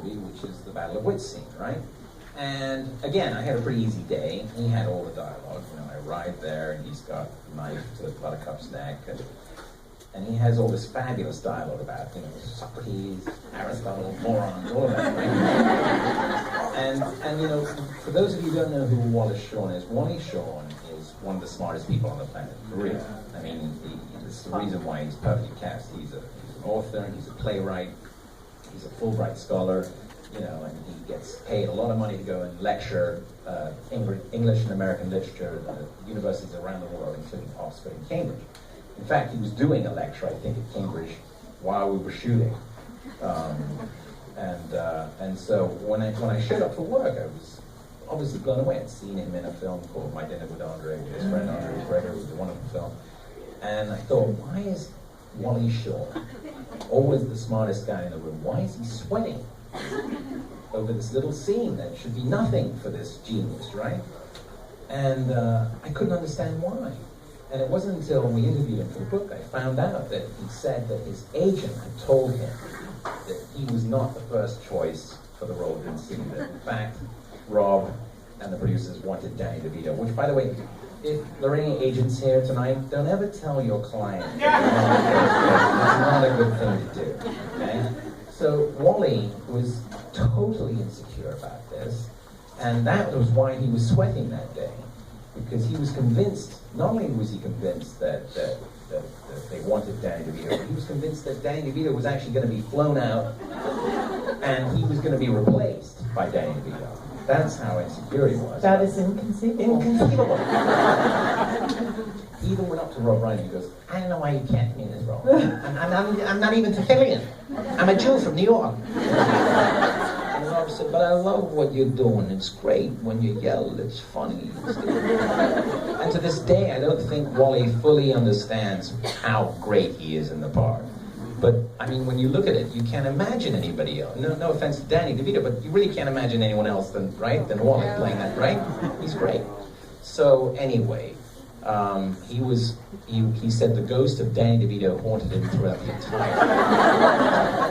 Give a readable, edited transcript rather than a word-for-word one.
movie, which is the Battle of Wits scene, right? And again, I had a pretty easy day. He had all the dialogue. You know, I arrived there, and he's got a knife to Buttercup's neck, and he has all this fabulous dialogue about, you know, Socrates, Aristotle, morons, all of that, right? and you know, for those of you who don't know who Wallace Shawn is, Wally Shawn is one of the smartest people on the planet, for real. I mean, it's the reason why he's perfectly cast. He's an author, he's a playwright, he's a Fulbright scholar, you know, and he gets paid a lot of money to go and lecture English and American literature at universities around the world, including Oxford and Cambridge. In fact, he was doing a lecture, I think, at Cambridge while we were shooting. And so when I showed up for work, I was obviously blown away. I'd seen him in a film called My Dinner with Andre, with his friend Andre Gregor. It was a wonderful film. And I thought, why is Wally Shawn always the smartest guy in the room? Why is he sweating over this little scene that should be nothing for this genius, right? And I couldn't understand why. And it wasn't until we interviewed him for the book I found out that he said that his agent had told him that he was not the first choice for the role of Inconceivable. That in fact, Rob and the producers wanted Danny DeVito, which, by the way, if there are any agents here tonight, don't ever tell your client that it's not a good thing to do, okay? So Wally was totally insecure about this, and that was why he was sweating that day. Because he was convinced, not only was he convinced that they wanted Danny DeVito, but he was convinced that Danny DeVito was actually going to be flown out and he was going to be replaced by Danny DeVito. That's how insecure he was. That is inconceivable. Inconceivable. He even went up to Rob Reiner and he goes, I don't know why you can't me in this role. I'm not even Sicilian. I'm a Jew from New York. And Rob said, but I love what you're doing. It's great when you yell. It's funny. And to this day, I don't think Wally fully understands how great he is in the part. But, I mean, when you look at it, you can't imagine anybody else. No offense to Danny DeVito, but you really can't imagine anyone else than Wally playing that, right? He's great. So, anyway, he said the ghost of Danny DeVito haunted him throughout the entire